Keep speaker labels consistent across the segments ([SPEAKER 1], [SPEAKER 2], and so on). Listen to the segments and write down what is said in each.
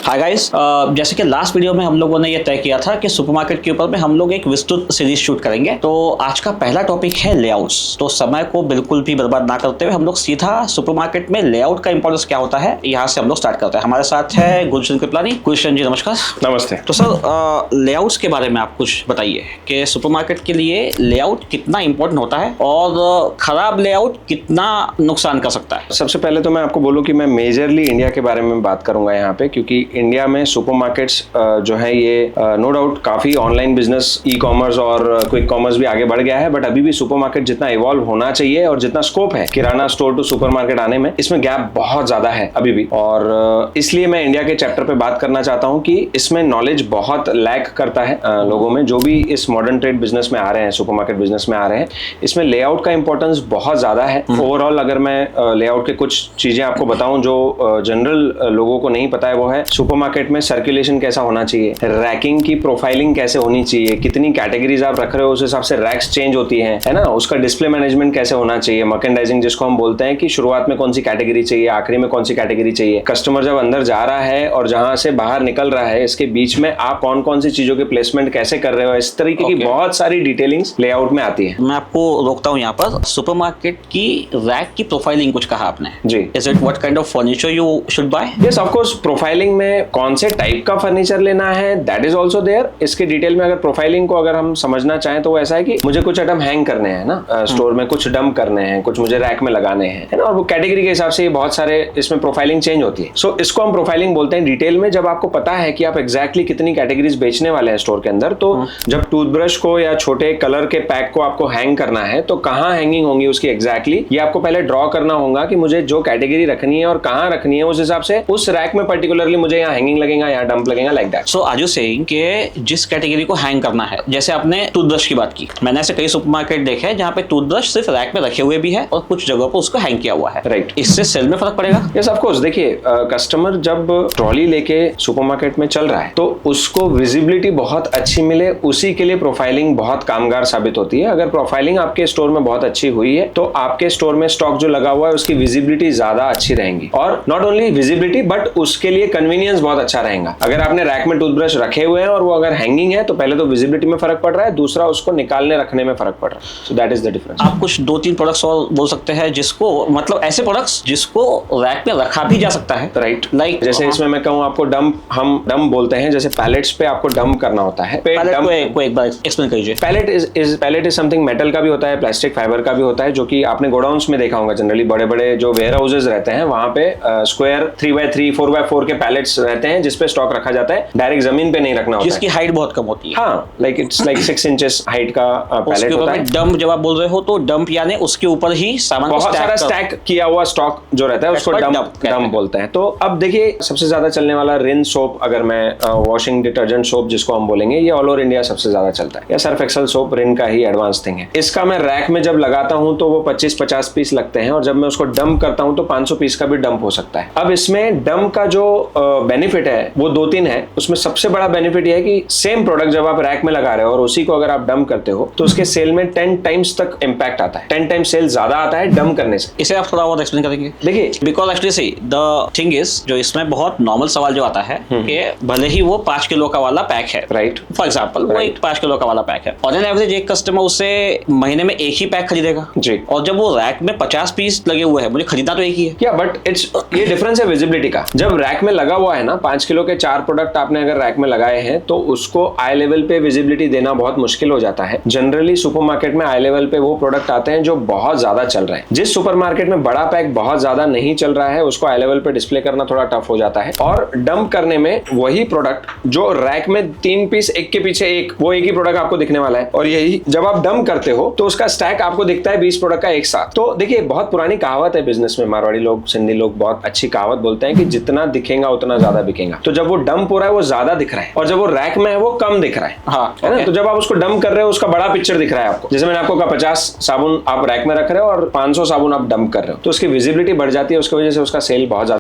[SPEAKER 1] Hi guys, जैसे कि last video में हम लोगों ने ये तय किया था कि सुपरमार्केट के ऊपर में हम लोग एक विस्तृत सीरीज शूट करेंगे। तो आज का पहला टॉपिक है लेआउट्स। तो समय को बिल्कुल भी बर्बाद ना करते हुए हम लोग सीधा सुपरमार्केट में लेआउट का इंपॉर्टेंस क्या होता है यहाँ से हम लोग स्टार्ट करते हैं। हमारे साथ है गुलशन कृपलानी। गुलशन जी नमस्कार।
[SPEAKER 2] नमस्ते।
[SPEAKER 1] तो सर, लेआउट्स के बारे में आप कुछ बताइए कि सुपरमार्केट के लिए लेआउट कितना इंपॉर्टेंट होता है और खराब लेआउट कितना नुकसान कर सकता है।
[SPEAKER 2] सबसे पहले तो मैं आपको बोलूं कि मैं मेजरली इंडिया के बारे में बात करूंगा यहाँ पे, क्योंकि इंडिया में सुपरमार्केट्स जो है ये नो डाउट काफी ऑनलाइन बिजनेस, ई कॉमर्स और क्विक कॉमर्स भी आगे बढ़ गया है, बट अभी भी सुपरमार्केट जितना इवॉल्व होना चाहिए और जितना स्कोप है किराना स्टोर टू सुपरमार्केट आने में, इसमें गैप बहुत ज्यादा है अभी भी। और इसलिए मैं इंडिया के चैप्टर पे बात करना चाहता हूँ कि इसमें नॉलेज बहुत लैक करता है लोगों में, जो भी इस मॉडर्न ट्रेड बिजनेस में आ रहे हैं, सुपरमार्केट बिजनेस में आ रहे हैं। इसमें लेआउट का इंपॉर्टेंस बहुत ज्यादा है। ओवरऑल अगर मैं लेआउट के कुछ चीजें आपको बताऊं जो जनरल लोगों को नहीं पता है, वो है सुपरमार्केट में सर्कुलेशन कैसा होना चाहिए, रैकिंग की प्रोफाइलिंग कैसे होनी चाहिए, कितनी कैटेगरीज आप रख रहे हो उस हिसाब से रैक्स चेंज होती हैं, है ना, उसका डिस्प्ले मैनेजमेंट कैसे होना चाहिए, मर्केंडाइजिंग जिसको हम बोलते हैं कि शुरुआत में कौन सी कैटेगरी चाहिए, आखिरी में कौन सी कैटेगरी चाहिए, कस्टमर जब अंदर जा रहा है और जहां से बाहर निकल रहा है इसके बीच में आप कौन कौन सी चीजों के प्लेसमेंट कैसे कर रहे हो, इस तरीके की बहुत सारी डिटेलिंग्स लेआउट में आती है।
[SPEAKER 1] मैं आपको रोकता हूँ यहाँ पर। सुपरमार्केट की रैक की प्रोफाइलिंग कुछ कहा आपने
[SPEAKER 2] जी।
[SPEAKER 1] Is it what kind of furniture you should buy?
[SPEAKER 2] Yes of course, profiling में कौन से टाइप का फर्नीचर लेना है दैट इज आल्सो देयर। इसके डिटेल में अगर प्रोफाइलिंग को अगर हम समझना चाहें तो वो ऐसा है कि मुझे कुछ आइटम हैंग करने हैं ना स्टोर में, कुछ डंप करने हैं, कुछ मुझे रैक में लगाने हैं, है ना, और वो कैटेगरी के हिसाब से बहुत सारे इसमें प्रोफाइलिंग चेंज होती है। सो इसको हम प्रोफाइलिंग बोलते हैं। डिटेल में जब आपको पता है कि आप एग्जैक्टली कितनी कैटेगरीज बेचने वाले हैं स्टोर के अंदर, तो जब टूथब्रश को या छोटे कलर के पैक को आपको हैंग करना है तो कहाँ हैंगिंग होंगी उसकी एग्जैक्टली ये आपको पहले ड्रॉ करना होगा कि मुझे जो कैटेगरी रखनी है और कहाँ रखनी है, उस हिसाब से उस रैक में पर्टिकुलरली मुझे यहाँ हैंगिंग लगेगा, यहाँ डंप लगेगा, like that.
[SPEAKER 1] So are you saying कि जिस कैटेगरी को हैंग करना है, जैसे आपने टूथब्रश की बात की, मैंने ऐसे कई सुपरमार्केट देखे हैं जहाँ पे टूथब्रश सिर्फ रैक में रखे हुए भी है और कुछ जगहों पर उसको हैंग किया हुआ है।
[SPEAKER 2] राइट।
[SPEAKER 1] इससे सेल में फर्क पड़ेगा?
[SPEAKER 2] Yes of course. देखिए, कस्टमर जब ट्रॉली लेके सुपरमार्केट में चल रहा है तो उसको विजिबिलिटी बहुत अच्छी मिले, उसी के लिए प्रोफाइलिंग बहुत कामगार साबित होती है। अगर प्रोफाइलिंग आपके स्टोर में बहुत अच्छी हुई है तो आपके स्टोर में स्टॉक जो लगा हुआ है उसकी विजिबिलिटी ज्यादा अच्छी रहेगी, और नॉट ओनली विजिबिलिटी बट उसके लिए कन्वीनियंस बहुत अच्छा रहेगा। अगर आपने रैक में टूथब्रश रखे हुए हैं और वो अगर हैंगिंग है तो पहले तो विजिबिलिटी में फर्क पड़ रहा है, दूसरा उसको निकालने रखने में फर्क पड़ रहा है। So that is the difference.
[SPEAKER 1] आप कुछ 2-3 प्रोडक्ट्स और बोल सकते हैं जिसको, मतलब ऐसे प्रोडक्ट्स जिसको रैक में रखा भी जा सकता है,
[SPEAKER 2] राइट।
[SPEAKER 1] लाइक
[SPEAKER 2] जैसे इसमें मैं कहूँ आपको डंप, हम डंप बोलते हैं, जैसे पैलेट्स पे आपको डंप करना होता है।
[SPEAKER 1] पैलेट को एक बार एक्सप्लेन कीजिए।
[SPEAKER 2] पैलेट इज समथिंग मेटल का भी होता है, प्लास्टिक फाइबर का भी होता है, जो कि आपने गोडाउन्स में देखा होगा। जनरली बड़े बड़े जो वेयर हाउसेज रहते हैं वहां पे स्क्वायर 3x3 4x4 के पैलेट्स रहते हैं जिसपे स्टॉक रखा जाता है, डायरेक्ट जमीन पे नहीं रखना होता,
[SPEAKER 1] जिसकी हाइट बहुत कम होती है।
[SPEAKER 2] हाँ, like it's like 6 inches height का पैलेट होता है।
[SPEAKER 1] डंप जब आप बोल रहे हो तो डंप यानी उसके ऊपर ही सामान
[SPEAKER 2] बहुत सारा स्टैक किया हुआ स्टॉक जो रहता है उसको डंप बोलते हैं। तो अब देखिए, सबसे ज्यादा चलने वाला रिन सोप, अगर मैं वॉशिंग डिटर्जेंट सोप जिसको हम बोलेंगे, ये ऑल ओवर इंडिया सबसे ज्यादा चलता है, या सर्फ एक्सेल सोप रिन का ही एडवांस थिंग है। इसका मैं रैक में जब लगाता हूं तो वो 25-50 पीस लगते हैं, और जब मैं उसको डंप करता हूं तो 500 पीस का भी डंप हो सकता है। अब इसमें डंप का जो बेनिफिट है वो 2-3 है। उसमें सबसे बड़ा बेनिफिट यह है कि सेम प्रोडक्ट जब आप रैक में लगा रहे हो और उसी को अगर आप डंप करते हो तो उसके सेल में 10 टाइम्स तक इंपैक्ट आता है, 10 टाइम्स सेल ज्यादा आता है डंप करने से।
[SPEAKER 1] इसे आप थोड़ा और एक्सप्लेन करेंगे?
[SPEAKER 2] देखिए,
[SPEAKER 1] because actually see the thing is, जो इसमें बहुत नॉर्मल सवाल जो आता है कि भले ही वो 5 किलो का वाला पैक है,
[SPEAKER 2] राइट,
[SPEAKER 1] फॉर एग्जाम्पल वो एक 5 किलो का वाला पैक है, और एन एवरेज एक कस्टमर उसे महीने में एक ही पैक खरीदेगा
[SPEAKER 2] जी,
[SPEAKER 1] और जब वो रैक में 50 पीस लगे हुए हैं, मुझे खरीदना तो एक ही है।
[SPEAKER 2] या बट इट्स, ये डिफरेंस है विजिबिलिटी का। जब रैक में लगा हुआ है ना, 5 किलो के 4 प्रोडक्ट आपने अगर रैक में लगाए हैं तो उसको आई लेवल पे विजिबिलिटी देना बहुत मुश्किल हो जाता है। जनरली सुपरमार्केट में आई लेवल पे वो प्रोडक्ट आते हैं जो बहुत ज्यादा चल रहे हैं। जिस सुपरमार्केट में बड़ा पैक बहुत ज्यादा नहीं चल रहा है उसको आई लेवल पे डिस्प्ले करना थोड़ा टफ हो जाता है, और डंप करने में वही प्रोडक्ट जो रैक में 3 पीस एक के पीछे एक, वो एक ही प्रोडक्ट आपको दिखने वाला है, और यही जब आप डंप करते हो तो उसका स्टैक आपको दिखता है 20 प्रोडक्ट का एक साथ। तो देखिए, बहुत पुरानी कहावत है बिजनेस में, मारवाड़ी लोग, सिंधी लोग बहुत अच्छी कहावत बोलते हैं कि जितना दिखेगा उतना ज्यादा बिकेगा। तो जब वो डंप हो रहा है वो ज्यादा दिख रहा है, और जब वो रैक में है वो कम दिख रहा है।
[SPEAKER 1] हाँ,
[SPEAKER 2] है ना? तो जब आप उसको डंप कर रहे हो उसका बड़ा पिक्चर दिख रहा है आपको। जैसे मैंने आपको कहा 50 साबुन आप रैक में रख रहे हो और 500 साबुन आप डंप कर रहे हो, तो उसकी विजिबिलिटी बढ़ जाती है, उसकी वजह से उसका सेल बहुत ज्यादा।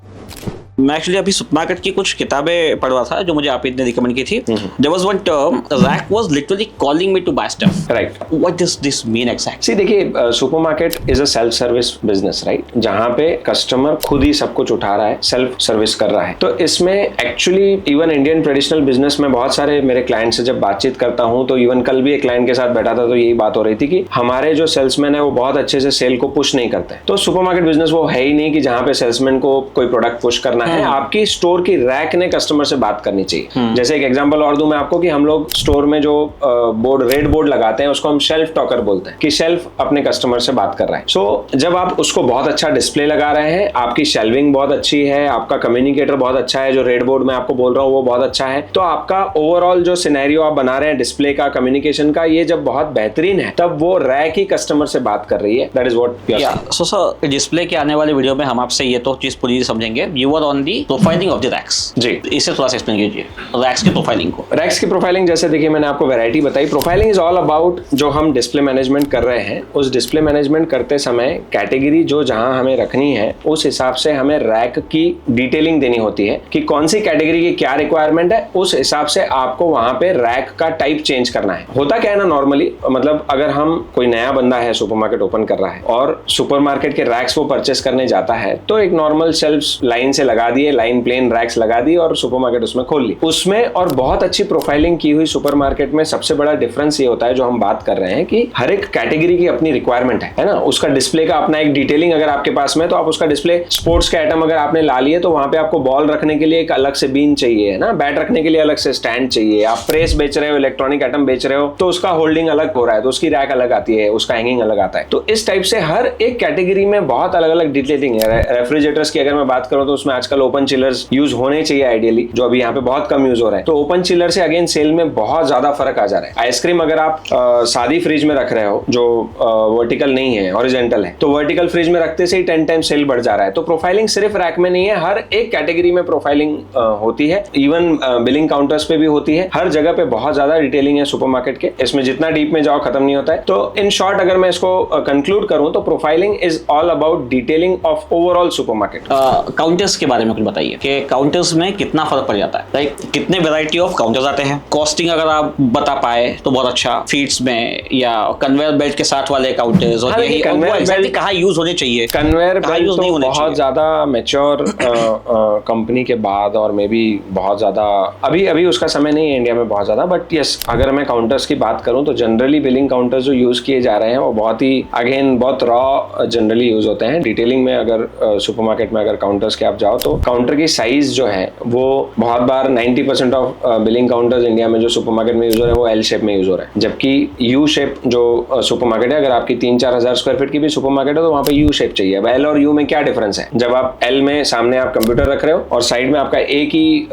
[SPEAKER 1] मैं एक्चुअली अभी सुपरमार्केट की कुछ किताबें पढ़ रहा था जो मुझे आप ने रिकमेंड की थी. There was one term, rack was literally calling me to buy stuff.
[SPEAKER 2] Right.
[SPEAKER 1] What does this mean exactly?
[SPEAKER 2] See देखिए, supermarket is a self service business, right, जहां पे कस्टमर खुद ही सब कुछ उठा रहा है, सेल्फ सर्विस कर रहा है. तो इसमें actually even Indian traditional business में बहुत सारे मेरे क्लाइंट से जब बातचीत करता हूं, तो इवन कल भी एक क्लाइंट के साथ बैठा था तो यही बात हो रही थी कि हमारे जो सेल्समैन है वो बहुत अच्छे से सेल को पुश नहीं करते. तो सुपरमार्केट बिजनेस वो है ही नहीं कि जहां पे सेल्समैन को कोई प्रोडक्ट पुश करना है. आपकी स्टोर की रैक ने कस्टमर से बात करनी चाहिए. जैसे एक एग्जांपल और दूं मैं आपको कि हम लोग स्टोर में जो बोर्ड, रेड बोर्ड लगाते हैं, उसको हम शेल्फ टॉकर बोलते हैं कि शेल्फ अपने कस्टमर से बात कर रहा है. सो जब आप उसको बहुत अच्छा डिस्प्ले लगा रहे हैं, आपकी शेल्विंग बहुत अच्छी है, आपका कम्युनिकेटर बहुत अच्छा है, जो रेड बोर्ड में आपको बोल रहा हूं वो बहुत अच्छा है, तो आपका ओवरऑल जो सिनेरियो आप बना रहे हैं डिस्प्ले का, कम्युनिकेशन का, ये जब बहुत बेहतरीन है, तब वो रैक ही कस्टमर से बात कर रही है. That is what you are.
[SPEAKER 1] So sir, display के आने वाले वीडियो में हम आपसे ये तो चीज पूरी समझेंगे. You are on the profiling of the racks.
[SPEAKER 2] जी,
[SPEAKER 1] इसे थोड़ा सा एक्सप्लेन कीजिए रैक्स की प्रोफाइलिंग को.
[SPEAKER 2] रैक्स की प्रोफाइलिंग जैसे देखिए मैंने आपको वैरायटी बताई. प्रोफाइलिंग इज ऑल अबाउट जो हम डिस्प्ले मैनेजमेंट कर रहे हैं, उस डिस्प्ले मैनेजमेंट करते समय कैटेगरी जो जहां हमें रखनी है उस हिसाब से हमें रैक की डिटेलिंग देनी होती है कि कौन सी कैटेगरी की क्या रिक्वायरमेंट है. उस हिसाब से आपको वहां पे रैक का टाइप चेंज करना है. होता क्या है ना, नॉर्मली मतलब अगर हम कोई नया बंदा है सुपरमार्केट ओपन कर रहा है और सुपरमार्केट के रैक्स वो परचेस करने जाता है, तो एक नॉर्मल शेल्फ्स लाइन से लगा दिए, लाइन प्लेन रैक्स लगा दिए और सुपरमार्केट उसमें खोल ली. उसमें और बहुत अच्छी प्रोफाइलिंग की हुई सुपरमार्केट में सबसे बड़ा डिफरेंस ये होता है जो हम बात कर रहे हैं कि हर एक कैटेगरी की अपनी रिक्वायरमेंट है ना. उसका डिस्प्ले का अपना एक डिटेलिंग अगर आपके पास में, तो आप उसका डिस्प्ले स्पोर्ट्स के आइटम अगर आपने ला लिए तो वहां पे आपको बॉल रखने के लिए एक अलग से बीन चाहिए, है ना, बैट रखने के लिए अलग से स्टैंड चाहिए. आप प्रेस बेच रहे हो, इलेक्ट्रॉनिक आइटम बेच रहे हो, तो उसका होल्डिंग अलग हो रहा है, तो उसकी रैक अलग आती है, उसका हैंगिंग अलग आता है. तो इस टाइप से हर एक कैटेगरी में बहुत अलग अलग डिटेलिंग है. रेफ्रिजरेटर्स की अगर मैं बात करूं तो उसमें आजकल ओपन चिलर्स यूज होने चाहिए आइडियली, जो अभी यहाँ पे बहुत कम यूज हो रहा है. तो ओपन चिलर से अगेन सेल में बहुत ज्यादा फर्क आ जा रहा है. आइसक्रीम अगर आप सादी फ्रिज में रख रहे हो जो वर्टिकल नहीं है, हॉरिजॉन्टल है, तो वर्टिकल फ्रिज में रखते से ही 10 टाइम सेल बढ़ जा रहा है. तो प्रोफाइलिंग सिर्फ रैक में नहीं है, हर एक कैटेगरी में प्रोफाइलिंग होती है. इवन बिलिंग काउंटर्स पे भी होती है. हर जगह पे बहुत ज्यादा डिटेलिंग है सुपरमार्केट के. इसमें जितना डीप में जाओ खत्म नहीं होता है. तो इन शॉर्ट अगर मैं इसको कंक्लूड करूं तो profiling is all about detailing of overall supermarket.
[SPEAKER 1] Counters के बारे में कुछ बताइए कि काउंटर्स में कितना फर्क पड़ जाता है. लाइक कितने वैरायटी ऑफ काउंटर्स आते हैं, कॉस्टिंग अगर आप बता पाए तो बहुत अच्छा. फीट्स में या कन्वेयर बेल्ट के साथ वाले काउंटर्स, और यही एग्जैक्टली कहां यूज होने चाहिए.
[SPEAKER 2] कन्वेयर बेल्ट तो बहुत ज्यादा मैच्योर कंपनी के बाद और मे बी बहुत ज्यादा अभी उसका समय नहीं है इंडिया में बहुत ज्यादा. बट यस, अगर मैं काउंटर्स की बात करूं तो जनरली बिलिंग काउंटर्स जो यूज किए जा रहे हैं वो बहुत ही अगेन बहुत रॉ जनरली यूज होते हैं. डिटेलिंग में अगर सुपरमार्केट में अगर काउंटर्स के आप जाओ तो काउंटर की साइज जो है वो बहुत बार 90% ऑफ बिलिंग काउंटर्स इंडिया में जो सुपरमार्केट में यूज हो रहे हैं वो एल शेप में यूज हो रहे हैं. जबकि यू शेप जो सुपरमार्केट है, अगर आपकी 3-4 हजार स्क्वायर फीट की भी सुपरमार्केट है तो वहां पे यू शेप चाहिए. अब एल और यू में क्या डिफरेंस है? जब आप एल में सामने आप कंप्यूटर रख रहे हो और साइड में आपका एक ही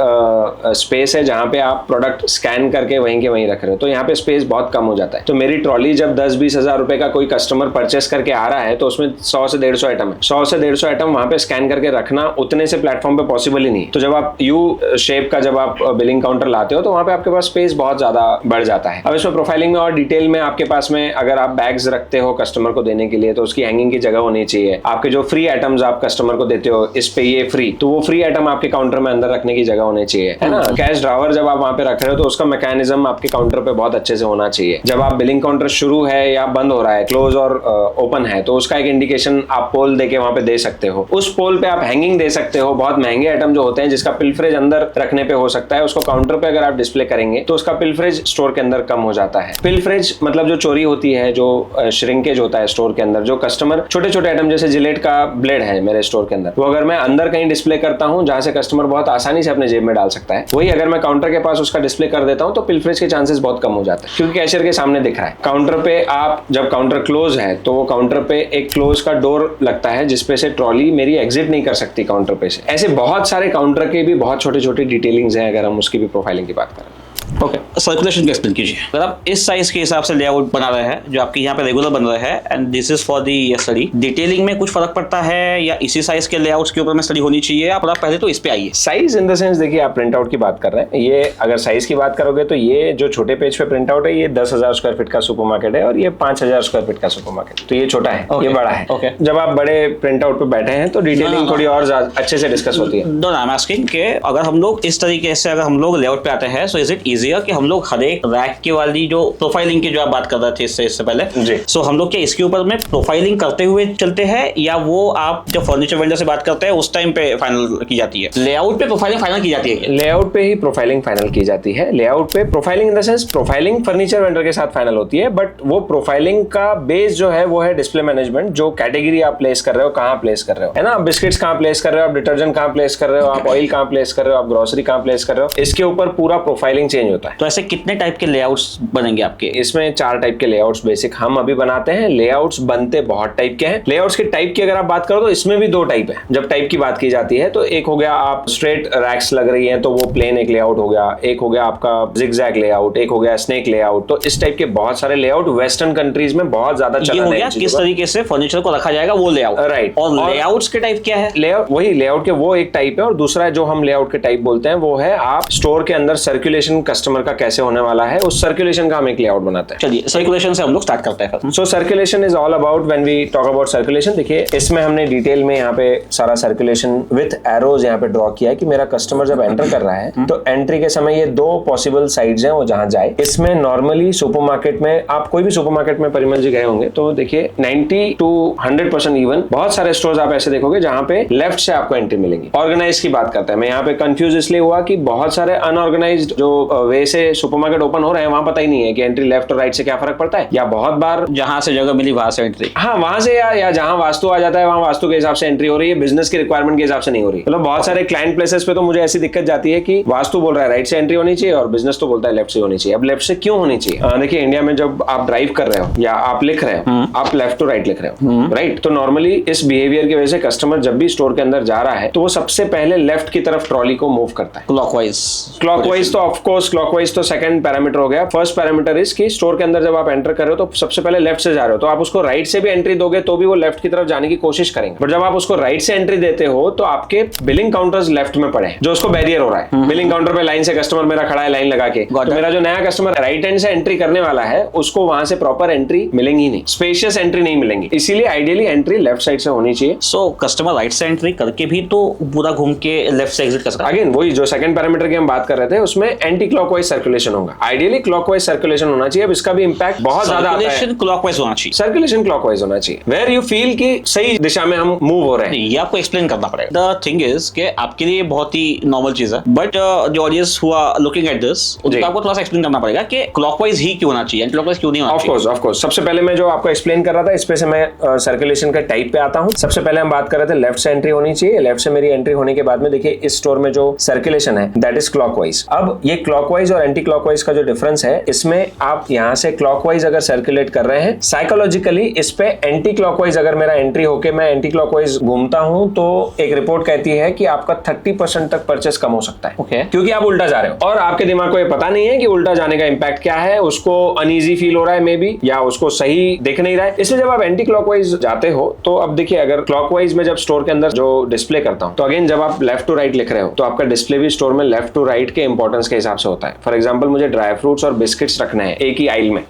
[SPEAKER 2] स्पेस है जहां पे आप प्रोडक्ट स्कैन करके वहीं के वहीं रख रहे हो, तो यहाँ पे स्पेस बहुत कम हो जाता है. तो मेरी ट्रॉली जब 10-20 हजार रुपए का कोई कस्टमर परचेस करके आ रहा है तो उसमें 100 से 150 आइटम है. 100 से 150 आइटम वहां पे स्कैन करके रखना उतने से प्लेटफॉर्म पे पॉसिबल ही नहीं. तो जब आप यू शेप का जब आप बिलिंग काउंटर लाते हो तो वहां पे आपके पास स्पेस बहुत ज्यादा बढ़ जाता है. अब इसमें प्रोफाइलिंग में और डिटेल में आपके पास में अगर आप बैग्स रखते हो कस्टमर को देने के लिए तो उसकी हैंगिंग की जगह होनी चाहिए. आपके जो फ्री आइटम्स आप कस्टमर को देते हो, इस पे ये फ्री, तो वो फ्री आइटम आपके काउंटर में अंदर रखने की जगह होनी चाहिए, है ना. कैश ड्रावर जब आप वहां पे रख रहे हो तो उसका मैकेनिज्म आपके काउंटर पे बहुत अच्छे से होना चाहिए. जब आप बिलिंग काउंटर शुरू है या बंद हो रहा है, क्लोज और ओपन है, तो उसका एक इंडिकेशन आप पोल देके वहां पे दे सकते हो. उस पोल पे आप हैंगिंग दे सकते हो. बहुत महंगे आइटम जो होते हैं जिसका पिलफ्रेज अंदर रखने पे हो सकता है, उसको काउंटर पे अगर आप डिस्प्ले करेंगे तो उसका पिलफ्रेज स्टोर के अंदर कम हो जाता है. पिलफ्रेज मतलब जो चोरी होती है, जो श्रिंकेज होता है स्टोर के अंदर, जो कस्टमर छोटे छोटे आइटम जैसे जिलेट का ब्लेड है मेरे स्टोर के अंदर, वो अगर मैं अंदर कहीं डिस्प्ले करता हूं जहां से कस्टमर बहुत आसानी से अपने जेब में डाल सकता है, वही अगर मैं काउंटर के पास उसका डिस्प्ले कर देता हूं तो पिलफ्रेज के चांसेस बहुत कम हो जाते हैं क्योंकि कैशियर के सामने दिख रहा है. काउंटर पे आप जब काउंटर क्लोज है तो वो काउंटर पे एक क्लोज का डोर लगता है जिसपे से ट्रॉली मेरी एग्जिट नहीं कर सकती काउंटर पे से. ऐसे बहुत सारे काउंटर के भी बहुत छोटे छोटे डिटेलिंग्स हैं अगर हम उसकी भी प्रोफाइलिंग की बात करें.
[SPEAKER 1] ओके, सर्कुलेशन का एक्सप्लेन कीजिए। अगर आप इस साइज के हिसाब से लेआउट बना रहे हैं जो आपके यहाँ पे रेगुलर बन रहा है and this is for the study, detailing में कुछ फर्क पड़ता है या इसी साइज के लेआउट्स के ऊपर में स्टडी होनी चाहिए? आप पहले तो इस पे आइए।
[SPEAKER 2] साइज इन द सेंस देखिए, आप प्रिंट आउट की बात कर रहे हैं, ये अगर साइज की बात करोगे तो ये जो छोटे पेज पे प्रिंट आउट है ये 10,000 स्क्वायर फीट का सुपरमार्केट है और ये 5,000 स्क्वायर फीट का सुपरमार्केट, तो ये छोटा है, ये बड़ा है। जब आप बड़े प्रिंट आउट पे बैठे हैं तो डिटेलिंग थोड़ी और अच्छे से डिस्कस होती है।
[SPEAKER 1] नो, आई एम आस्किंग कि अगर हम लोग इस तरीके से अगर हम लोग लेआउट पे आते हैं सो इज इट इजियर कि हम लोग हर एक रैक की वाली जो प्रोफाइलिंग की जो आप बात कर रहे थे इससे पहले
[SPEAKER 2] जी,
[SPEAKER 1] सो हम लोग क्या इसके ऊपर में प्रोफाइलिंग करते हुए चलते हैं या वो आप जब फर्नीचर वेंडर से बात करते हैं उस टाइम पे फाइनल की जाती है? लेआउट पे प्रोफाइलिंग फाइनल की जाती है?
[SPEAKER 2] लेआउट पे ही प्रोफाइलिंग फाइनल की जाती है। लेआउट पे profiling in the sense profiling furniture vendor के साथ फाइनल होती है, बट वो प्रोफाइलिंग का बेस जो है वो है डिस्प्ले मैनेजमेंट, जो कैटेगरी आप प्लेस कर रहे हो, कहाँ प्लेस कर रहे हो, है ना, बिस्किट्स कहाँ प्लेस कर रहे हो, आप डिटर्जेंट कहाँ प्लेस कर रहे हो, आप ऑयल कहाँ प्लेस कर रहे हो, आप ग्रोसरी कहाँ प्लेस कर रहे हो, इसके ऊपर पूरा प्रोफाइलिंग चेंज होता है।
[SPEAKER 1] तो ऐसे कितने टाइप के लेआउट्स बनेंगे आपके?
[SPEAKER 2] इसमें 4 टाइप के लेआउट्स बेसिक हम अभी बनाते हैं। लेआउट्स बनते बहुत टाइप के हैं। लेआउट्स के टाइप की अगर आप बात करो तो इसमें भी 2 टाइप है। जब टाइप की बात की जाती है तो एक हो गया आप स्ट्रेट रैक्स लग रही है तो वो प्लेन एक लेआउट हो गया, एक हो गया आपका जिगजैग लेआउट, एक हो गया स्नेक लेआउट। तो इस टाइप के बहुत सारे लेआउट वेस्टर्न कंट्रीज में बहुत ज्यादा चलन है।
[SPEAKER 1] हो गया किस तरीके से फर्नीचर को रखा जाएगा वो लेआउट,
[SPEAKER 2] राइट।
[SPEAKER 1] और लेआउट्स के टाइप क्या है?
[SPEAKER 2] लेआउट वही लेआउट के वो एक टाइप है, और दूसरा जो हम लेआउट के टाइप बोलते हैं वो है आप स्टोर के अंदर सर्कुलेशन कस्टमर का कैसे होने वाला है, उस सर्कुलेशन का हम एक लेआउट बनाते हैं।
[SPEAKER 1] चलिए सर्कुलेशन से हम लोग स्टार्ट करते हैं।
[SPEAKER 2] So circulation is all about when we talk about circulation. देखिए इसमें हमने डिटेल में यहाँ पे सारा सर्कुलेशन विथ एरोज यहाँ पे ड्रॉ किया है कि मेरा कस्टमर जब एंटर कर रहा है तो एंट्री के समय ये 2 पॉसिबल साइड्स हैं वो जहां जाए। इसमें नॉर्मली सुपरमार्केट में आप कोई भी सुपरमार्केट में परिमल जी गए होंगे तो देखिए 90 to 100% इवन बहुत सारे स्टोर्स आप ऐसे देखोगे जहां पे लेफ्ट से आपको एंट्री मिलेगी। ऑर्गेनाइज की बात करते हैं, मैं यहाँ पे कंफ्यूज इसलिए हुआ कि बहुत सारे अनऑर्गेनाइज्ड जो वे से सुपरमार्केट ओपन हो रहे हैं वहां पता ही नहीं है कि एंट्री लेफ्ट और राइट से क्या फर्क पड़ता है, या बहुत बार
[SPEAKER 1] जहां से जगह मिली वहां से एंट्री,
[SPEAKER 2] हाँ वहां से या जहां वास्तु आ जाता है वहां वास्तु के हिसाब से एंट्री हो रही है, बिजनेस की रिक्वायरमेंट के हिसाब से नहीं हो रही। मतलब बहुत सारे क्लाइंट प्लेसेस पे तो मुझे ऐसी दिक्कत जाती है कि वास्तु बोल रहा है राइट से एंट्री होनी चाहिए और बिजनेस तो बोलता है लेफ्ट से होनी चाहिए। अब लेफ्ट से क्यों होनी चाहिए? देखिए इंडिया में जब आप ड्राइव कर रहे हो या आप लिख रहे हो आप लेफ्ट टू राइट लिख रहे हो, राइट, तो नॉर्मली इस बिहेवियर की वजह से कस्टमर जब भी स्टोर के अंदर जा रहा है तो वो सबसे पहले लेफ्ट की तरफ ट्रॉली को मूव करता है क्लॉकवाइज। तो ऑफ कोर्स क्लॉकवाइज तो सेकंड पैरामीटर हो गया। फर्स्ट पैरामीटर इज कि स्टोर के अंदर जब आप एंटर कर रहे हो तो सबसे पहले लेफ्ट से जा रहे हो, तो आप उसको राइट से भी एंट्री दोगे तो भी वो लेफ्ट की तरफ जाने की कोशिश करेंगे। बट जब आप उसको राइट से एंट्री देते हो तो आपके बिलिंग काउंटर्स लेफ्ट में पड़े हैं जो उसको बैरियर हो रहा है। बिलिंग काउंटर पे लाइन से कस्टमर मेरा खड़ा है लाइन लगा के, तो मेरा जो नया कस्टमर राइट हैंड से एंट्री करने वाला है उसको वहां से प्रॉपर एंट्री मिलेंगी नहीं, स्पेशियस एंट्री नहीं मिलेंगी। इसीलिए आइडियली एंट्री लेफ्ट साइड से होनी चाहिए।
[SPEAKER 1] सो कस्टमर राइट से एंट्री करके भी तो पूरा घूम के लेफ्ट से एग्जिट कर सकता है।
[SPEAKER 2] अगेन वही जो सेकंड पैरामीटर की हम बात कर रहे थे उसमें एंटी क्लॉकवाइज सर्कुलेशन होगा। आइडियली क्लॉकवाइज सर्कुलेशन होना चाहिए। अब इसका भी इंपैक्ट बहुत ज्यादा आता है।
[SPEAKER 1] क्लॉकवाइज होना चाहिए,
[SPEAKER 2] सर्कुलेशन क्लॉकवाइज होना चाहिए, वेयर यू फील कि सही दिशा में हम मूव हो रहे हैं।
[SPEAKER 1] ये आपको एक्सप्लेन करना पड़ेगा। द थिंग इज कि आपके लिए बहुत ही नॉर्मल चीज है, बट जो ऑडियंस हुआ लुकिंग एट दिस उनको आपको थोड़ा सा एक्सप्लेन करना पड़ेगा कि क्लॉकवाइज ही क्यों होना चाहिए, एंटी क्लॉकवाइज क्यों नहीं होना चाहिए।
[SPEAKER 2] ऑफ कोर्स सबसे पहले मैं जो आपको एक्सप्लेन कर रहा था इस पे से मैं सर्कुलेशन के टाइप पे आता हूं। सबसे पहले हम बात कर रहे थे लेफ्ट से एंट्री होनी चाहिए। लेफ्ट से मेरी एंट्री होने के बाद में देखिए इस स्टोर में जो सर्कुलेशन है दैट इज क्लॉकवाइज। अब ये क्लॉकवाइज और एंटी क्लॉकवाइज का जो डिफरेंस है इसमें आप यहां से क्लॉकवाइज अगर सर्कुलेट कर रहे हैं, साइकोलॉजिकली इस पे एंटी क्लॉकवाइज अगर मेरा एंट्री होके मैं एंटी क्लॉकवाइज घूमता हूं तो एक रिपोर्ट कहती है कि आपका 30% तक परचेस कम हो सकता है।
[SPEAKER 1] ओके,
[SPEAKER 2] क्योंकि आप उल्टा जा रहे हो और आपके दिमाग को ये पता नहीं है कि उल्टा जाने का इंपैक्ट क्या है, उसको अनईजी फील हो रहा है मे बी, या उसको सही दिख नहीं रहा है। इसलिए जब आप एंटी क्लॉकवाइज जाते हो तो अब देखिए अगर क्लॉकवाइज में जब स्टोर के अंदर जो डिस्प्ले करता हूं तो अगेन जब आप लेफ्ट टू राइट लिख रहे हो तो आपका डिस्प्ले भी स्टोर में लेफ्ट टू राइट के इंपॉर्टेंस के हिसाब से होता है। फॉर एग्जांपल मुझे ड्राई फ्रूट्स और बिस्किट्स रखने हैं एक ही आइल में,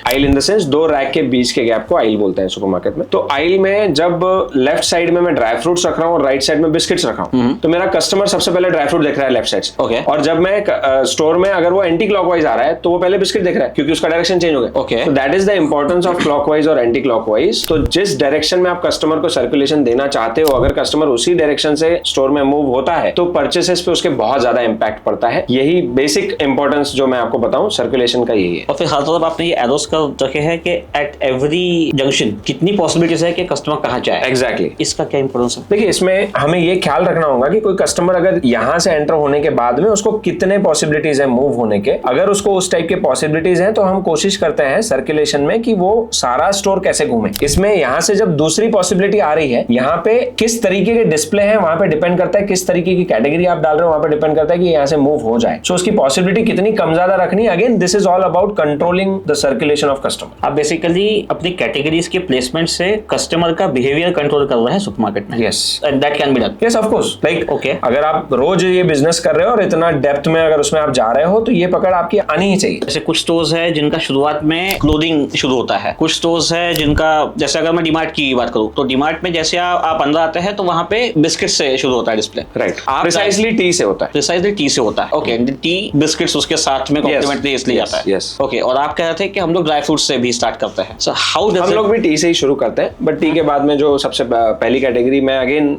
[SPEAKER 2] आइल इन द सेंस 2 रैक के बीच के गैप को आइल बोलते हैं सुपरमार्केट में। तो आइल में जब लेफ्ट साइड में मैं ड्राई फ्रूट्स रख रहा हूँ और राइट साइड में बिस्किट्स रख रहा हूँ तो मेरा कस्टमर सबसे पहले ड्राई फ्रूट देख रहा है लेफ्ट साइड से।
[SPEAKER 1] ओके,
[SPEAKER 2] और जब मैं स्टोर में अगर वो एंटी क्लॉकवाइज आ रहा है तो वो पहले बिस्किट देख रहा है क्योंकि उसका डायरेक्शन चेंज हो गया।
[SPEAKER 1] ओके,
[SPEAKER 2] तो that is the importance of clockwise और एंटी क्लॉकवाइज। तो जिस डायरेक्शन में आप कस्टमर को सर्कुलेशन देना चाहते हो अगर कस्टमर उसी डायरेक्शन से स्टोर में मूव होता है तो परचेसेस पे उसके बहुत ज्यादा इंपैक्ट पड़ता है। यही बेसिक इंपॉर्टेंस जो मैं आपको बताऊं सर्कुलेशन का यही है।
[SPEAKER 1] और फिर हर तरफ आपने ये एरोस कर रखे हैं कि एट एवरी जंक्शन कितनी पॉसिबिलिटीज है कि कस्टमर कहां जाए।
[SPEAKER 2] एग्जैक्टली,
[SPEAKER 1] इसका क्या इंपॉर्टेंस है?
[SPEAKER 2] देखिए इसमें हमें ये ख्याल रखना होगा कि कोई कस्टमर अगर यहां से एंटर होने के बाद में उसको कितने पॉसिबिलिटीज है मूव होने के। अगर उसको उस टाइप के पॉसिबिलिटीज हैं तो हम कोशिश करते हैं सर्कुलेशन में कि वो सारा स्टोर कैसे घूमे। इसमें यहां से जब दूसरी पॉसिबिलिटी आ रही है यहाँ पे किस तरीके के डिस्प्ले है वहां पे डिपेंड करता है, किस तरीके की कैटेगरी आप डाल रहे हो वहां पे डिपेंड करता है कि यहाँ से मूव हो जाए। सो उसकी पॉसिबिलिटी विजिबिलिटी कितनी कम ज्यादा रखनी, again this is all about controlling the circulation of customer.
[SPEAKER 1] आप बेसिकली अपनी कैटेगरीज के प्लेसमेंट से कस्टमर का बिहेवियर कंट्रोल कर रहे हैं सुपरमार्केट में।
[SPEAKER 2] Yes,
[SPEAKER 1] and that can be done.
[SPEAKER 2] Yes of course, like
[SPEAKER 1] Okay.
[SPEAKER 2] अगर आप रोज ये बिजनेस कर रहे हो और इतना डेप्थ में अगर उसमें आप जा रहे हो तो ये पकड़ आपकी आनी ही चाहिए।
[SPEAKER 1] जैसे कुछ स्टोर्स है जिनका शुरुआत में क्लोथिंग शुरू होता है, कुछ स्टोर्स है जिनका, जैसे अगर मैं डीमार्ट की बात करूं तो डीमार्ट में जैसे आप अंदर आते हैं तो वहां पे बिस्किट से शुरू होता है डिस्प्ले।
[SPEAKER 2] राइट, प्रिसाइसली टी से होता है।
[SPEAKER 1] प्रिसाइजली टी से होता है। ओके, टी बिस्किट्स उसके साथ में कॉम्प्लीमेंट्री इसलिए आता है।
[SPEAKER 2] yes.
[SPEAKER 1] ओके, और आप कह रहे थे कि हम लोग ड्राई फ्रूट से भी स्टार्ट करते हैं। सो हाउ
[SPEAKER 2] हम लोग भी टी से ही शुरू करते हैं, बट टी के बाद में जो सबसे पहली कैटेगरी में अगेन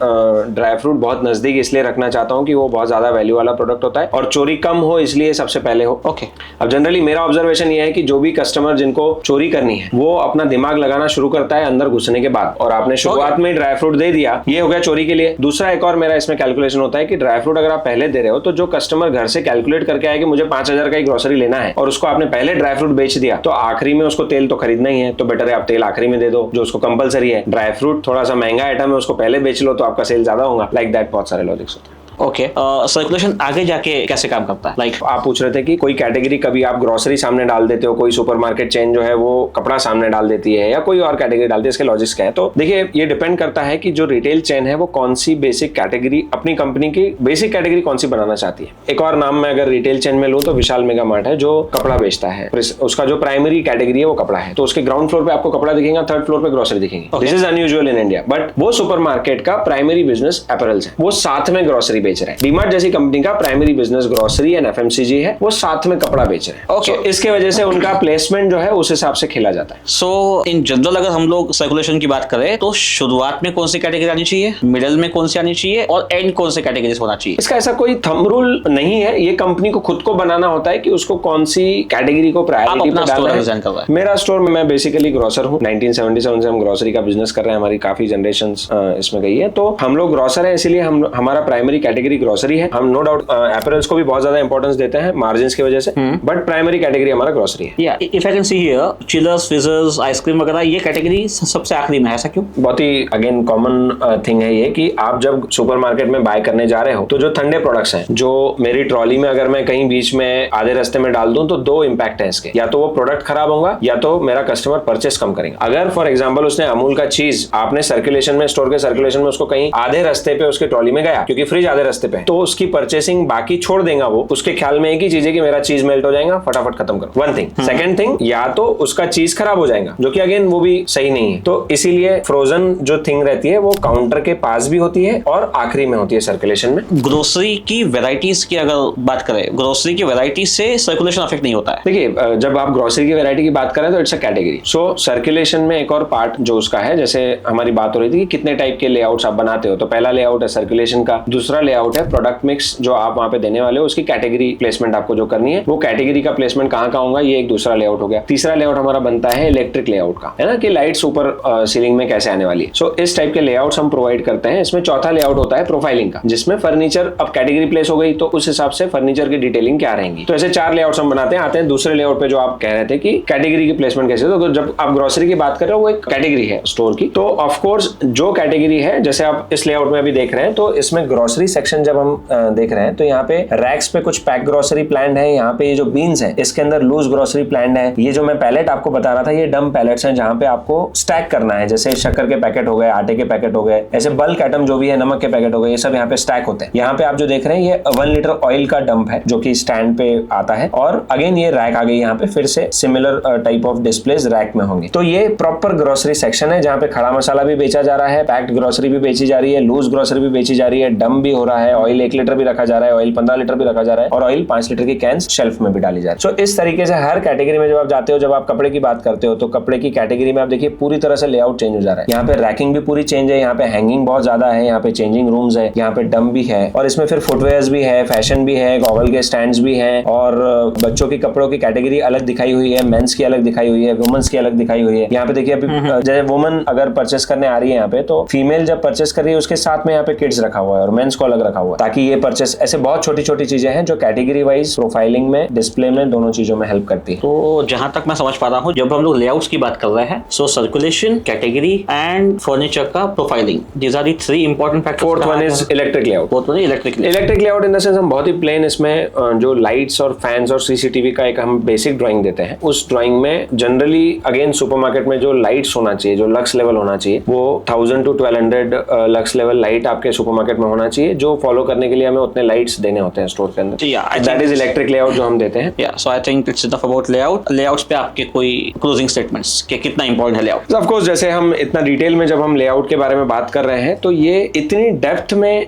[SPEAKER 2] ड्राई फ्रूट बहुत नजदीक इसलिए रखना चाहता हूँ कि वो बहुत ज्यादा वैल्यू वाला प्रोडक्ट होता है और चोरी कम हो इसलिए सबसे पहले हो।
[SPEAKER 1] ओके,
[SPEAKER 2] अब जनरली मेरा ऑब्जर्वेशन ये है कि जो भी कस्टमर जिनको चोरी करनी है वो अपना दिमाग लगाना शुरू करता है अंदर घुसने के बाद, और आपने शुरुआत में ड्राई फ्रूट दे दिया, ये हो गया चोरी के लिए। दूसरा एक और मेरा इसमें कैलकुलेशन होता है कि ड्राई फ्रूट अगर आप पहले दे रहे हो तो जो कस्टमर घर से कैलकुलेट करके आए कि मुझे 5,000 का ही ग्रोसरी लेना है और उसको आपने पहले ड्राई फ्रूट बेच दिया, तो आखिरी में उसको तेल तो खरीदना ही है, तो बेटर है आप तेल आखिरी में दे दो जो उसको कंपलसरी है। ड्राई फ्रूट थोड़ा सा महंगा आइटम है, उसको पहले बेच लो तो आपका सेल ज्यादा होगा। लाइक दैट बहुत सारे लॉजिक्स होते हैं।
[SPEAKER 1] ओके, सर्कुलेशन आगे जाके कैसे काम करता है? लाइक
[SPEAKER 2] आप पूछ रहे थे कि कोई कैटेगरी कभी आप ग्रोसरी सामने डाल देते हो, कोई सुपरमार्केट चेन जो है वो कपड़ा सामने डाल देती है या कोई और कैटेगरी डालती है, इसके लॉजिक्स क्या है? तो देखिए ये डिपेंड करता है कि जो रिटेल चेन है वो कौन सी बेसिक कैटेगरी, अपनी कंपनी की बेसिक कैटेगरी कौन सी बनाना चाहती है। एक और नाम मैं अगर रिटेल चेन में लूं तो विशाल मेगा मार्ट है जो कपड़ा बेचता है, उसका जो प्राइमरी कैटेगरी है वो कपड़ा है, तो उसके ग्राउंड फ्लोर पे आपको कपड़ा दिखेगा, थर्ड फ्लोर पे ग्रोसरी दिखेगी। This is unusual in India, but वो सुपरमार्केट का प्राइमरी बिजनेस अपैरल्स है, वो साथ में ग्रोसरी बेच रहे हैं। डीमार्ट जैसी कंपनी का primary business grocery and FMCG है, वो साथ में कपड़ा बेच रहे हैं।
[SPEAKER 1] Okay.
[SPEAKER 2] So, इसके वजह से उनका प्लेसमेंट जो है उस हिसाब से खेला जाता है।
[SPEAKER 1] सो इन जनरल अगर हम लोग सर्कुलेशन की बात करें तो शुरुआत में कौन सी कैटेगरी आनी चाहिए, मिडिल में कौन सी आनी चाहिए और एंड कौन सी कैटेगरी होना चाहिए?
[SPEAKER 2] इसका ऐसा कोई थंब रूल नहीं है, ये कंपनी को खुद को बनाना होता है कि उसको कौन सी कैटेगरी को प्रायोरिटी पे डालना है। मेरा स्टोर में मैं बेसिकली ग्रोसर हूँ, 1977 से हम ग्रोसरी का बिजनेस कर रहे हैं, हमारी काफी जनरेशंस इसमें गई है, तो हम लोग ग्रोसर है इसीलिए हमारा प्राइमरी कैटेगरी ग्रोसरी है। हम नो डाउट अपैरल्स को भी बहुत ज्यादा इंपॉर्टेंस देते हैं मार्जिन की वजह से, बट प्राइमरी कैटेगरी हमारा ग्रोसरी है।
[SPEAKER 1] या if I can see here, chillers, fissures, ice cream वगैरह ये कैटेगरी सबसे आखिरी में है, ऐसा क्यों?
[SPEAKER 2] बहुत ही अगेन कॉमन थिंग है ये कि आप जब सुपरमार्केट में बाय करने जा रहे हो तो जो ठंडे प्रोडक्ट्स हैं जो मेरी ट्रॉली में अगर मैं कहीं बीच में आधे रास्ते में डाल दूं तो दो इंपैक्ट है इसके, या तो वो प्रोडक्ट खराब होगा या तो मेरा कस्टमर परचेस कम करेंगे। अगर फॉर एग्जांपल उसने अमूल का चीज आपने सर्कुलेशन में, स्टोर के सर्कुलेशन में उसको कहीं आधे रास्ते पे उसके ट्रॉली में गया क्योंकि फ्रिज आधे रास्ते पे, तो उसकी परचेसिंग बाकी छोड़ देगा वो, उसके ख्याल में एक ही चीज है कि मेरा चीज मेल्ट हो जाएगा, फटाफट खत्म करो। One thing. सेकंड थिंग, या तो उसका चीज खराब हो जाएगा जो कि अगेन वो भी सही नहीं है, तो इसीलिए फ्रोजन जो थिंग रहती है वो काउंटर के पास भी होती है और आखिरी में होती है सर्कुलेशन में।
[SPEAKER 1] ग्रोसरी की वेराइटीज की अगर बात करें, ग्रोसरी की वेराइटीज से सर्कुलेशन अफेक्ट नहीं होता है?
[SPEAKER 2] देखिए जब आप ग्रोसरी की वैरायटी की बात करें तो it's a category. So circulation में एक और पार्ट जो उसका है, जैसे हमारी बात हो रही थी कि कितने टाइप के लेआउट्स आप बनाते हो, तो पहला लेआउट है सर्कुलेशन का, दूसरा लेआउट है प्रोडक्ट मिक्स जो आप वहां पे देने वाले हो, उसकी कैटेगरी प्लेसमेंट आपको जो करनी है, वो कैटेगरी का प्लेसमेंट कहाँ होगा, ये एक दूसरा लेआउट हो गया। तीसरा लेआउट हमारा बनता है इलेक्ट्रिक लेआउट का, है ना, कि लाइट्स ऊपर सीलिंग में कैसे आने वाली है। सो इस टाइप के लेआउट्स हम प्रोवाइड करते हैं। इसमें चौथा लेआउट होता है प्रोफाइलिंग का, जिसमें फर्नीचर, अब कैटेगरी प्लेस हो गई तो उस हिसाब से फर्नीचर की डिटेलिंग क्या रहेंगी। तो ऐसे 4 लेआउट्स हम बनाते हैं। आते हैं दूसरे लेआउट पे जो आप कह रहे थे कि कैटेगरी की प्लेसमेंट कैसे, तो जब आप ग्रोसरी की बात कर रहे हो वो एक कैटेगरी है स्टोर की, तो ऑफकोर्स जो कैटेगरी है, जैसे आप इस लेआउट में अभी देख रहे हैं, तो इसमें ग्रोसरी सेक्शन जब हम देख रहे हैं तो यहाँ पे रैक्स पे कुछ पैक ग्रोसरी प्लान है, यहाँ पे ये जो बीन्स है इसके अंदर लूज ग्रोसरी प्लान है। ये जो मैं पैलेट आपको बता रहा था ये डम पैलेट्स हैं जहाँ पे आपको स्टैक करना है, जैसे शक्कर के पैकेट हो गए, आटे के पैकेट हो गए, ऐसे बल्क आइटम जो भी है, नमक के पैकेट हो गए, ये सब यहाँ पे स्टैक होते हैं। यहाँ पे आप जो देख रहे हैं ये 1 लीटर ऑयल का डंप है जो कि स्टैंड पे आता है, और अगेन ये रैक आ गई यहाँ पे, फिर से similar type of displays rack में होंगे। तो ये प्रॉपर ग्रोसरी सेक्शन है जहाँ पे खड़ा मसाला भी बेचा जा रहा है, पैक्ड ग्रोसरी भी बेची जा रही है, लूज ग्रोसरी भी बेची जा रही है, डम भी हो रहा है, ऑयल 1 लीटर भी रखा जा रहा है, ऑयल 15 लीटर भी रखा जा रहा है, और ऑयल 5 लीटर की कैंस शेल्फ में भी डाली जा रही है। सो इस तरीके से हर कैटेगरी में जब आप जाते हो, जब आप कपड़े की बात करते हो तो कपड़े की कैटेगरी में आप देखिए पूरी तरह से लेआउट चेंज हो जा रहा है। यहाँ पे रैकिंग भी पूरी चेंज है, यहाँ पे हैंगिंग बहुत ज्यादा है, यहाँ पे चेंजिंग रूम्स है, यहाँ पे डम भी है, और इसमें फिर फुटवेयर्स भी है, फैशन भी है, गॉगल के स्टैंड्स भी हैं, और बच्चों की कपड़ों की कैटेगरी अलग दिखाई हुई है, मेंस की अलग दिखाई हुई है, वुमेन्स की अलग दिखाई हुई है। यहाँ पे देखिए अभी जैसे वुमन अगर परचेस करने आ रही है यहाँ पे, तो फीमेल जब परचेस कर रही है उसके साथ में यहाँ पे किड्स रखा हुआ है और मेंस को अलग अलग रखा हुआ है, ताकि ये परचेस, ऐसे बहुत छोटी छोटी चीजें हैं जो कैटेगरी वाइज प्रोफाइलिंग में, डिस्प्ले में, दोनों चीजों में हेल्प करती है।
[SPEAKER 1] तो जहां तक मैं समझ पा रहा हूँ, जब हम लोग लेआउट्स की बात कर रहे हैं, so circulation, category and furniture का profiling, these are the 3 important factors.
[SPEAKER 2] Fourth one is electric layout.
[SPEAKER 1] Electric
[SPEAKER 2] layout in the sense हम बहुत ही प्लेन इसमें जो लाइट्स और फैंस और सीसीटीवी का एक हम बेसिक ड्राइंग देते हैं। उस ड्राइंग में जनरली अगेन सुपरमार्केट में जो लाइट्स होना चाहिए, जो लक्स लेवल होना चाहिए, वो 1000 to 1200 लक्स लेवल लाइट आपके सुपरमार्केट में होना चाहिए। जो फॉलो करने के लिए हमें उतने लाइट्स देने होते हैं स्टोर के अंदर। दैट इज इलेक्ट्रिक लेआउट जो हम देते हैं।
[SPEAKER 1] So I think it's enough about layout. Layouts पे आपके कोई क्लोजिंग स्टेटमेंट्स कि कितना इंपॉर्टेंट है लेआउट?
[SPEAKER 2] ऑफ कोर्स, जैसे हम इतना डिटेल में जब हम लेआउट के बारे में बात कर रहे हैं, तो ये इतनी डेप्थ में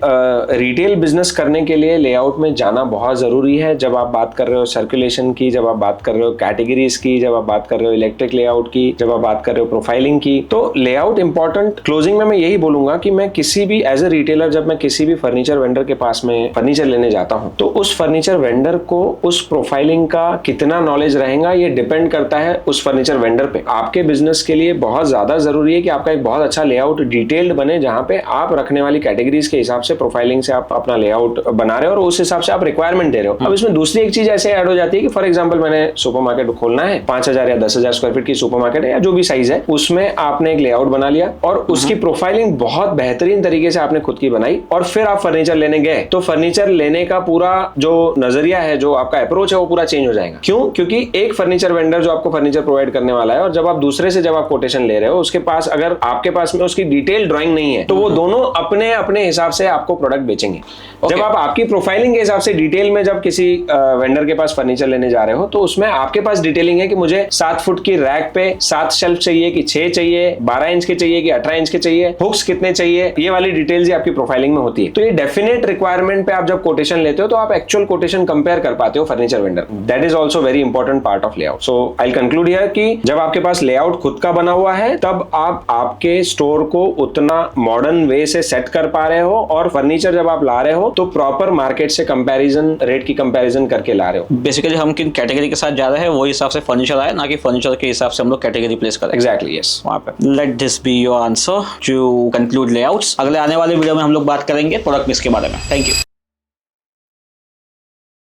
[SPEAKER 2] रिटेल बिजनेस करने के लिए लेआउट में जाना बहुत जरूरी है। जब आप बात कर रहे हो सर्कुलेशन की, जब आप बात कर रहे हो कैटेगरीज की, जब आप बात कर रहे हो इलेक्ट्रिक लेआउट की, जब आप बात कर रहे हो प्रोफाइलिंग की, तो लेआउट इंपॉर्टेंट। क्लोजिंग में मैं यही बोलूंगा कि मैं किसी भी एज ए रिटेलर, जब मैं किसी भी फर्नीचर वेंडर के पास में फर्नीचर लेने जाता हूं, तो उस फर्नीचर वेंडर को उस प्रोफाइलिंग का कितना नॉलेज रहेगा, ये डिपेंड करता है उस फर्नीचर वेंडर पे। आपके बिजनेस के लिए बहुत ज्यादा जरूरी है कि आपका एक बहुत अच्छा लेआउट डिटेल्ड बने, जहां पे आप रखने वाली कैटेगरीज के हिसाब से प्रोफाइलिंग से आप अपना लेआउट बना रहे हो और उस हिसाब से आप रिक्वायरमेंट दे रहे हो। अब इसमें दूसरी एक चीज ऐसे ऐड हो जाती है कि फॉर एग्जांपल मैंने सुपरमार्केट खोलना है, 5000 या 10,000 स्क्वायर फीट की सुपरमार्केट है या जो भी साइज है, उसमें आपने एक लेआउट बना लिया और उसकी प्रोफाइलिंग बहुत बेहतरीन तरीके से आपने खुद की बनाई, और फिर आप फर्नीचर लेने गए, तो फर्नीचर लेने का पूरा जो नजरिया है, जो आपका अप्रोच है, वो पूरा चेंज हो जाएगा। क्यों? क्योंकि एक फर्नीचर वेंडर जो आपको फर्नीचर प्रोवाइड करने वाला है, और जब आप दूसरे से जब आप कोटेशन ले रहे हो, उसके पास अगर आपके पास में उसकी डिटेल ड्राइंग नहीं है, तो वो दोनों अपने अपने हिसाब से आपको प्रोडक्ट बेचेंगे। जब आप आपकी प्रोफाइलिंग के हिसाब से डिटेल में जब किसी वेंडर के पास फर्नीचर लेने जा रहे हो, तो उसमें आपके पास डिटेलिंग है कि मुझे 7 फुट की रैक पे 7 शेल्फ चाहिए कि 6 चाहिए, 12 इंच के चाहिए कि 18 इंच के चाहिए, हुक्स कितने चाहिए, ये वाली डिटेल्स ही आपकी प्रोफाइलिंग में होती है। तो ये डेफिनेट रिक्वायरमेंट पे आप जब कोटेशन लेते हो, तो आप एक्चुअल कोटेशन कंपेयर कर पाते हो furniture vendor. That is also very important part of layout. So I conclude here कि जब आपके पास लेआउट खुद का बना हुआ है, तब आप आपके स्टोर को उतना मॉडर्न वे से सेट कर पा रहे हो, और फर्नीचर जब आप ला रहे हो तो प्रॉपर मार्केट से कंपैरिजन, रेट की कंपैरिजन करके ला रहे हो।
[SPEAKER 1] बेसिकली हम किन कैटेगरी के साथ जा रहे हैं, वो हिसाब से फर्नीचर आए, ना कि फर्नीचर के हिसाब से हम लोग कैटेगरी प्लेस करें।
[SPEAKER 2] Exactly, yes.
[SPEAKER 1] वहां पे let this be your answer to conclude layouts. अगले आने वाले वीडियो में हम लोग बात करेंगे प्रोडक्ट मिक्स के बारे में। Thank you.